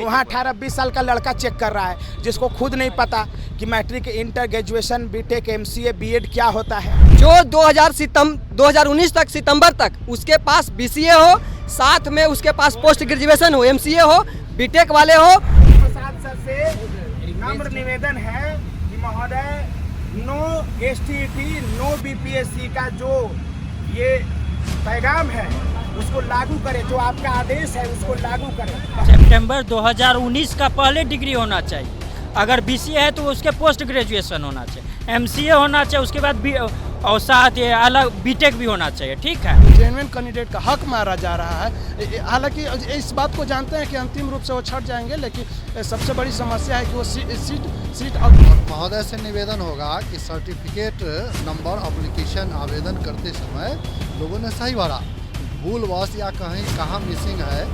वहाँ 18-20 साल का लड़का चेक कर रहा है, जिसको खुद नहीं पता कि matric, inter, graduation, BTech, MCA, BEd क्या होता है। जो 2019 तक सितंबर तक उसके पास बीसीए हो, साथ में उसके पास पोस्ट ग्रेजुएशन हो, एमसीए हो, बीटेक वाले हो। प्रसाद सर से नम्र निवेदन है कि महोदय नो एसटीईटी, नो बीपीएससी का जो ये पैगाम है उसको लागू करें, जो आपका आदेश है उसको लागू करें। सितंबर 2019 का पहले डिग्री होना चाहिए, अगर बीसीए है तो उसके पोस्ट ग्रेजुएशन होना चाहिए, एमसीए होना चाहिए, उसके बाद और साथ ये अलग बीटेक भी होना चाहिए। ठीक है, जेन्युइन कैंडिडेट का हक मारा जा रहा है। हालांकि इस बात को जानते हैं कि अंतिम रूप से वो छट जाएंगे, लेकिन सबसे बड़ी समस्या है कि वो सीट महोदय से निवेदन होगा कि सर्टिफिकेट नंबर एप्लीकेशन आवेदन करते समय लोगों ने सही भरा, भूलवश या कहाँ मिसिंग है,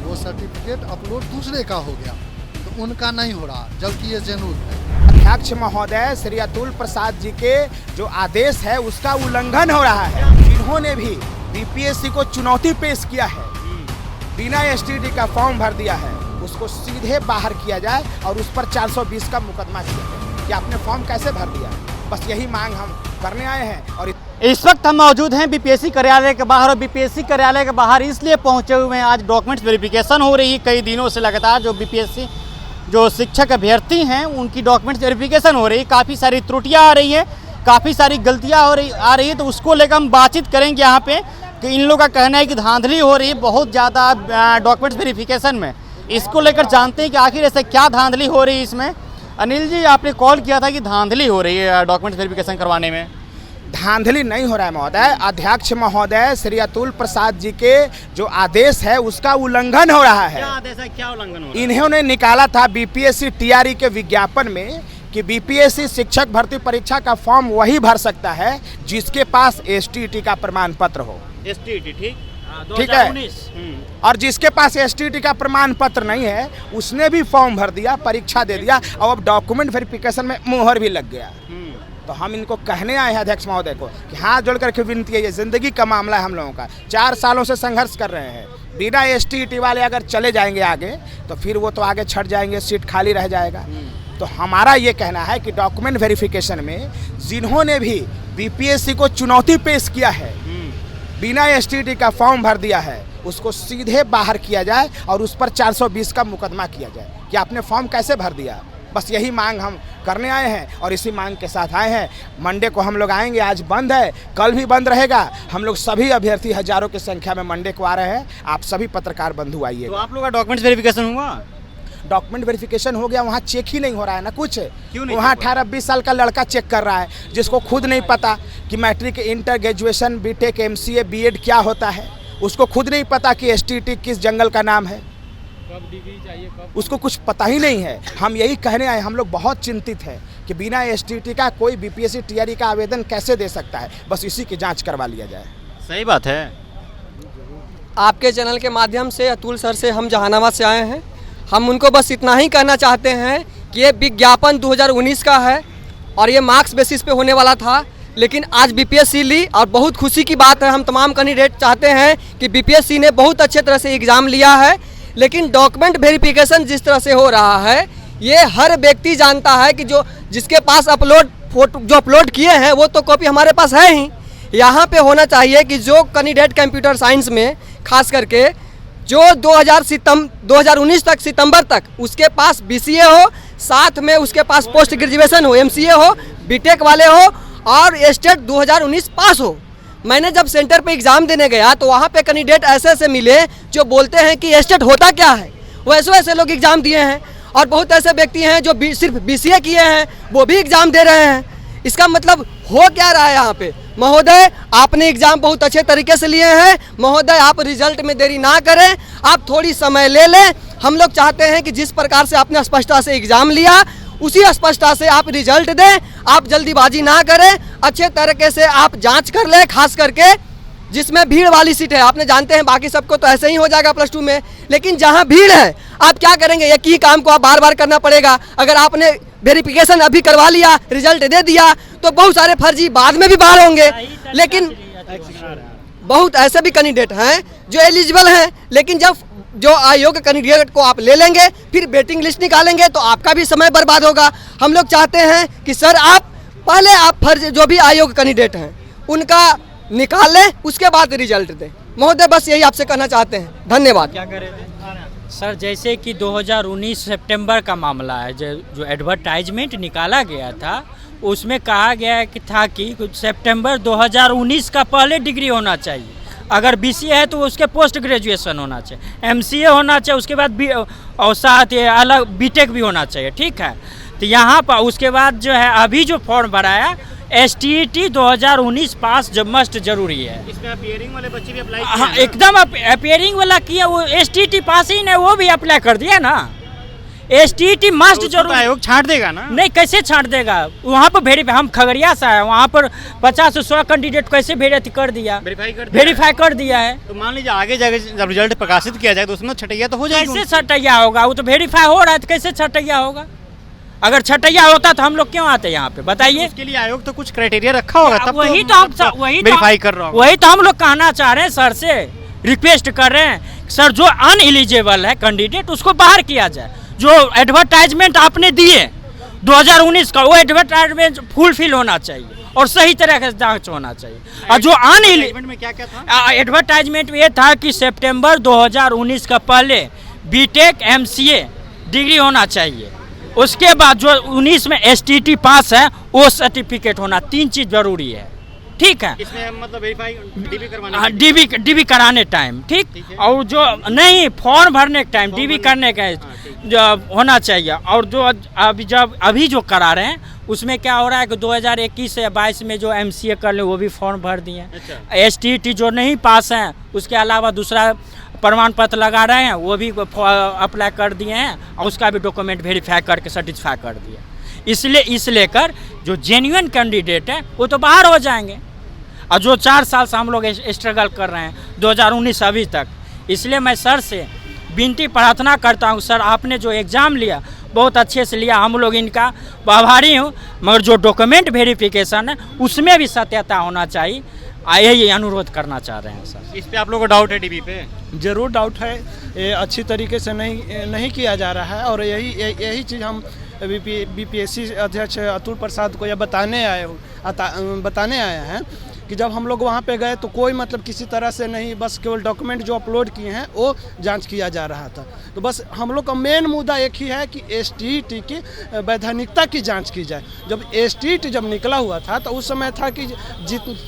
वो सर्टिफिकेट अपलोड दूसरे का हो गया तो उनका नहीं हो रहा, जबकि ये जेन्युइन है। अध्यक्ष महोदय श्री अतुल प्रसाद जी के जो आदेश है उसका उल्लंघन हो रहा है। जिन्होंने भी बीपीएससी को चुनौती पेश किया है, बिना एसटीईटी का फॉर्म भर दिया है, उसको सीधे बाहर किया जाए और उस पर 420 का मुकदमा किया जाए कि आपने फॉर्म कैसे भर दिया। बस यही मांग हम करने आए हैं। और इस वक्त हम मौजूद हैं बीपीएससी कार्यालय के बाहर, और बीपीएससी कार्यालय के बाहर इसलिए पहुंचे हुए हैं, आज डॉक्यूमेंट्स वेरिफिकेशन हो रही है। कई दिनों से लगातार जो बीपीएससी जो शिक्षक अभ्यर्थी हैं उनकी डॉक्यूमेंट्स वेरिफिकेशन हो रही है, काफ़ी सारी त्रुटियां आ रही हैं, काफ़ी सारी गलतियां आ रही है, तो उसको लेकर हम बातचीत करेंगे यहाँ पे कि इन लोगों का कहना है कि धांधली हो रही है बहुत ज़्यादा डॉक्यूमेंट्स वेरिफिकेशन में। इसको लेकर जानते हैं कि आखिर ऐसे क्या धांधली हो रही है इसमें। अनिल जी, आपने कॉल किया था कि धांधली हो रही है डॉक्यूमेंट्स वेरिफिकेशन करवाने में। धांधली नहीं हो रहा है महोदय। अध्यक्ष महोदय श्री अतुल प्रसाद जी के जो आदेश है उसका उल्लंघन हो रहा है। क्या आदेश है, क्या उल्लंघन हो रहा है? इन्होंने निकाला था बीपीएससी टीआरई के विज्ञापन में कि बीपीएससी शिक्षक भर्ती परीक्षा का फॉर्म वही भर सकता है जिसके पास एसटीईटी का प्रमाण पत्र हो। एसटीईटी ठीक है, और जिसके पास एसटीईटी का प्रमाण पत्र नहीं है उसने भी फॉर्म भर दिया, परीक्षा दे दिया, और अब डॉक्यूमेंट वेरिफिकेशन में मुहर भी लग गया। तो हम इनको कहने आए हैं अध्यक्ष महोदय को कि हाथ जोड़ करके विनती है, ये जिंदगी का मामला है हम लोगों का। 4 सालों से संघर्ष कर रहे हैं। बिना एसटीईटी वाले अगर चले जाएंगे आगे तो फिर वो तो आगे छट जाएंगे, सीट खाली रह जाएगा। तो हमारा ये कहना है कि डॉक्यूमेंट वेरिफिकेशन में जिन्होंने भी बीपीएससी को चुनौती पेश किया है, बिना एसटीईटी का फॉर्म भर दिया है, उसको सीधे बाहर किया जाए और उस पर 420 का मुकदमा किया जाए कि आपने फॉर्म कैसे भर दिया। बस यही मांग हम करने आए हैं और इसी मांग के साथ आए हैं। मंडे को हम लोग आएंगे, आज बंद है, कल भी बंद रहेगा। हम लोग सभी अभ्यर्थी हजारों की संख्या में मंडे को आ रहे हैं। आप सभी पत्रकार बंधु आइए। तो आप लोग का डॉक्यूमेंट्स वेरिफिकेशन हुआ? डॉक्यूमेंट वेरिफिकेशन हो गया, वहाँ चेक ही नहीं हो रहा है ना कुछ। क्यों नहीं? वहाँ 18-20 साल का लड़का चेक कर रहा है, जिसको खुद नहीं पता कि matric, inter, graduation, BTech, MCA, BEd क्या होता है। उसको खुद नहीं पता कि एसटीईटी किस जंगल का नाम है, कब डिग्री चाहिए, कब, उसको कुछ पता ही नहीं है। हम यही कहने आए, हम लोग बहुत चिंतित हैं कि बिना एसटीईटी का कोई बीपीएससी टीआरई का आवेदन कैसे दे सकता है। बस इसी की जांच करवा लिया जाए। सही बात है। आपके चैनल के माध्यम से अतुल सर से हम जहानाबाद से आए हैं। हम उनको बस इतना ही कहना चाहते हैं कि ये विज्ञापन 2019 का है और ये मार्क्स बेसिस पे होने वाला था, लेकिन आज बीपीएससी ली और बहुत खुशी की बात है। हम तमाम कैंडिडेट चाहते हैं कि बीपीएससी ने बहुत अच्छे तरह से एग्ज़ाम लिया है, लेकिन डॉक्यूमेंट वेरिफिकेशन जिस तरह से हो रहा है, ये हर व्यक्ति जानता है कि जिसके पास फोटो जो अपलोड किए हैं वो तो कॉपी हमारे पास है ही। यहाँ पे होना चाहिए कि जो कैंडिडेट कंप्यूटर साइंस में खास करके जो 2019 तक सितंबर तक उसके पास बीसीए हो, साथ में उसके पास पोस्ट ग्रेजुएशन हो, एमसीए हो, बीटेक वाले हो और स्टेट 2019 पास हो। मैंने जब सेंटर पे एग्ज़ाम देने गया तो वहाँ पे कैंडिडेट ऐसे मिले जो बोलते हैं कि स्टेट होता क्या है। वैसे लोग एग्ज़ाम दिए हैं और बहुत ऐसे व्यक्ति हैं जो सिर्फ बीसीए किए हैं, वो भी एग्ज़ाम दे रहे हैं। इसका मतलब हो क्या रहा है यहाँ पे? महोदय, आपने एग्ज़ाम बहुत अच्छे तरीके से लिए हैं। महोदय, आप रिजल्ट में देरी ना करें, आप थोड़ी समय ले लें। हम लोग चाहते हैं कि जिस प्रकार से आपने स्पष्टता से एग्ज़ाम लिया उसी स्पष्टता से आप रिजल्ट दें। आप जल्दीबाजी ना करें, अच्छे तरीके से आप जांच कर लें, खास करके जिसमें भीड़ वाली सीट है। आपने जानते हैं बाकी सबको तो ऐसे ही हो जाएगा +2 में, लेकिन जहां भीड़ है आप क्या करेंगे? एक ही काम को आप बार बार करना पड़ेगा। अगर आपने वेरिफिकेशन अभी करवा लिया, रिजल्ट दे दिया, तो बहुत सारे फर्जी बाद में भी बाहर होंगे। लेकिन बहुत ऐसे भी कैंडिडेट हैं जो एलिजिबल हैं, लेकिन जब जो अयोग्य कैंडिडेट को आप ले लेंगे, फिर वेटिंग लिस्ट निकालेंगे तो आपका भी समय बर्बाद होगा। हम लोग चाहते हैं कि सर आप पहले आप फर्ज जो भी अयोग्य कैंडिडेट हैं उनका निकाल लें, उसके बाद रिजल्ट दें। महोदय बस यही आपसे कहना चाहते हैं, धन्यवाद। क्या कह रहे थे सर जैसे कि 2019 सितंबर का मामला है, जो एडवर्टाइजमेंट निकाला गया था उसमें कहा गया कि सितंबर 2019 का पहले डिग्री होना चाहिए। अगर बीसीए है तो उसके पोस्ट ग्रेजुएशन होना चाहिए, एमसीए होना चाहिए, उसके बाद और साथ ये अलग बीटेक भी होना चाहिए, ठीक है। तो यहाँ पर उसके बाद जो है अभी जो फॉर्म भराया STET 2019 पास जब मस्ट जरूरी है। इसमें अपीयरिंग वाले बच्चे भी अप्लाई हाँ एकदम अपीयरिंग वाला किया, वो STET पास ही नहीं, वो भी अप्लाई कर दिया ना। STET मस्ट जरूरी, आयोग छांट देगा ना? नहीं कैसे छांट देगा, वहाँ पर वेरीफाई, हम खगड़िया से है, वहाँ पर 50 से 100 कैंडिडेट कैसे वेरीफाई कर दिया है। तो मान लीजिए आगे जाके जब रिजल्ट प्रकाशित किया जाए तो उसमें छटैया तो हो जाएगी। कैसे छटैया होगा, वो तो वेरीफाई हो रहा है, तो कैसे छटैया होगा? अगर छटैया होता तो हम लोग क्यों आते यहाँ पे, बताइए। उसके लिए आयोग तो कुछ क्राइटेरिया रखा होगा, तब वही तो हम वेरीफाई कर रहा होगा। वही तो हम लोग कहना चाह रहे हैं सर से, रिक्वेस्ट कर रहे हैं सर, जो अनएलिजिबल है कैंडिडेट उसको बाहर किया जाए। जो एडवर्टाइजमेंट आपने दिए 2019 का, वो एडवर्टाइजमेंट फुलफिल होना चाहिए और सही तरह से जांच होना चाहिए। और जो एडवर्टाइजमेंट में क्या क्या था? एडवर्टाइजमेंट में ये था कि सितंबर 2019 का पहले बीटेक एमसीए डिग्री होना चाहिए, उसके बाद जो 19 में STET पास है वो सर्टिफिकेट होना, 3 चीज जरूरी है, ठीक है। इसमें मतलब वेरीफाई डीबी करवाने, हाँ डीबी कराने टाइम, ठीक। और जो नहीं फॉर्म भरने के टाइम डीबी करने का जो होना चाहिए। और जो अभी जो करा रहे हैं उसमें क्या हो रहा है कि 2021 से 22 में जो MCA कर ले वो भी फॉर्म भर दिए। अच्छा। STET जो नहीं पास हैं उसके अलावा दूसरा प्रमाण पत्र लगा रहे हैं, वो भी अप्लाई कर दिए हैं और उसका भी डॉक्यूमेंट वेरीफाई करके सर्टिफाई कर दिया। इसलिए इस लेकर जो जेन्युइन कैंडिडेट है वो तो बाहर हो जाएंगे। और जो 4 साल से हम लोग स्ट्रगल कर रहे हैं 2019 अभी तक, इसलिए मैं सर से विनती प्रार्थना करता हूँ, सर आपने जो एग्ज़ाम लिया बहुत अच्छे से लिया, हम लोग इनका आभारी हूँ, मगर जो डॉक्यूमेंट वेरिफिकेशन है उसमें भी सत्यता होना चाहिए। यही अनुरोध करना चाह रहे हैं सर। इस पे आप लोगों को डाउट है डीबी पे? ज़रूर डाउट है, ये अच्छी तरीके से नहीं किया जा रहा है। और यही चीज़ हम BPSC अध्यक्ष अतुल प्रसाद को यह बताने आए हैं कि जब हम लोग वहाँ पे गए तो कोई मतलब किसी तरह से नहीं, बस केवल डॉक्यूमेंट जो अपलोड किए हैं वो जांच किया जा रहा था। तो बस हम लोग का मेन मुद्दा एक ही है कि STET की वैधानिकता की जांच की जाए। जब STET जब निकला हुआ था तो उस समय था कि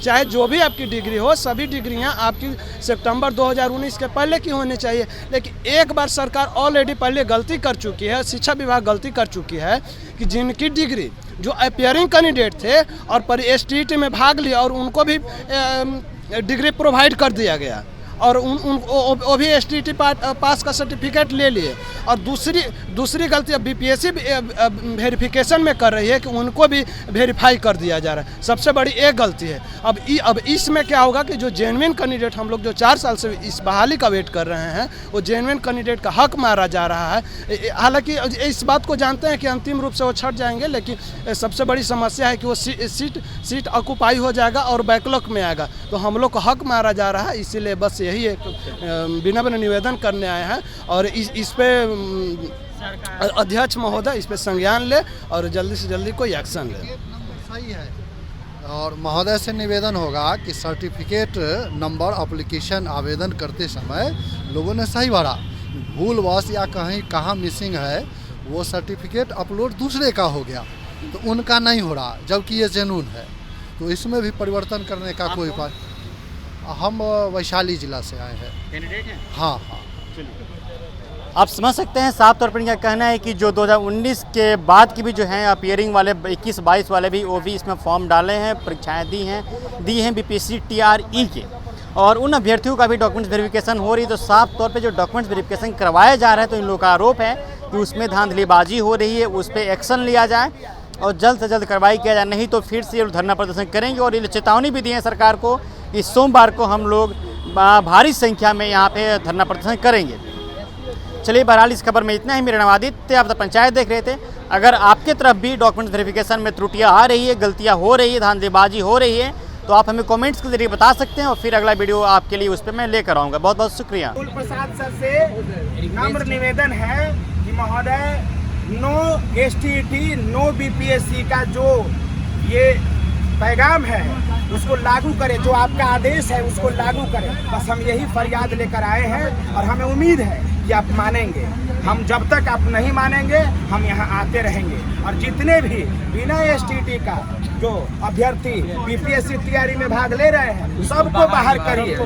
चाहे जो भी आपकी डिग्री हो, सभी डिग्रियां आपकी सितंबर 2019 के पहले की होनी चाहिए। लेकिन एक बार सरकार ऑलरेडी पहले गलती कर चुकी है, शिक्षा विभाग गलती कर चुकी है कि जिनकी डिग्री जो अपीयरिंग कैंडिडेट थे और पर STET में भाग लिया और उनको भी डिग्री प्रोवाइड कर दिया गया और वो भी STET पास का सर्टिफिकेट ले लिए। और दूसरी गलती अब BPSC वेरिफिकेशन में कर रही है कि उनको भी वेरीफाई कर दिया जा रहा है। सबसे बड़ी एक गलती है। अब इसमें क्या होगा कि जो जेन्युइन कैंडिडेट हम लोग जो 4 साल से इस बहाली का वेट कर रहे हैं, वो जेन्युइन कैंडिडेट का हक मारा जा रहा है। हालांकि इस बात को जानते हैं कि अंतिम रूप से वो छट जाएंगे, लेकिन सबसे बड़ी समस्या है कि वो सीट ऑक्यूपाई हो जाएगा और बैकलॉग में आएगा। तो हम लोग को हक मारा जा रहा है, इसीलिए बस यही एक विनम्र निवेदन करने आए हैं। और इस पे अध्यक्ष महोदय इस पे संज्ञान ले और जल्दी से जल्दी कोई एक्शन ले। सही है। और महोदय से निवेदन होगा कि सर्टिफिकेट नंबर एप्लीकेशन आवेदन करते समय लोगों ने सही भरा, भूलवश या कहाँ मिसिंग है, वो सर्टिफिकेट अपलोड दूसरे का हो गया तो उनका नहीं हो रहा, जबकि ये जेन्युइन है। तो इसमें भी परिवर्तन करने का कोई उपाय। हम वैशाली जिला से आए हैं। कैंडिडेट हैं? हाँ हाँ। आप समझ सकते हैं, साफ तौर पर इनका कहना है कि जो 2019 के बाद की भी जो हैं अपीयरिंग वाले 21-22 वाले भी वो भी इसमें फॉर्म डाले हैं, परीक्षाएं दी हैं BPSC TRE के, और उन अभ्यर्थियों का भी डॉक्यूमेंट्स वेरिफिकेशन हो रही है। तो साफ तौर पे जो डॉक्यूमेंट्स वेरिफिकेशन करवाए जा रहे हैं तो इन लोगों का आरोप है कि उसमें धांधलीबाजी हो रही है, उस पर एक्शन लिया जाए और जल्द से जल्द कार्रवाई किया जाए, नहीं तो फिर से ये धरना प्रदर्शन करेंगे। और ये चेतावनी भी दी है सरकार को कि सोमवार को हम लोग भारी संख्या में यहाँ पे धरना प्रदर्शन करेंगे। चलिए बहरहाल इस खबर में इतना ही। मेरा नाम आदित्य, आप पंचायत देख रहे थे। अगर आपके तरफ भी डॉक्यूमेंट वेरिफिकेशन में त्रुटियां आ रही है, गलतियां हो रही है, धांधलीबाजी हो रही है, तो आप हमें कमेंट्स के जरिए बता सकते हैं और फिर अगला वीडियो आपके लिए उस पर मैं लेकर आऊँगा। बहुत बहुत शुक्रिया। अतुल प्रसाद सर से नम्र निवेदन है कि महोदय नो एसटीईटी नो बीपीएससी का जो ये पैगाम है उसको लागू करें, जो आपका आदेश है उसको लागू करें। बस हम यही फरियाद लेकर आए हैं और हमें उम्मीद है कि आप मानेंगे। हम जब तक आप नहीं मानेंगे हम यहाँ आते रहेंगे और जितने भी बिना एसटीईटी का जो अभ्यर्थी बीपीएससी तैयारी में भाग ले रहे हैं सबको बाहर करिए।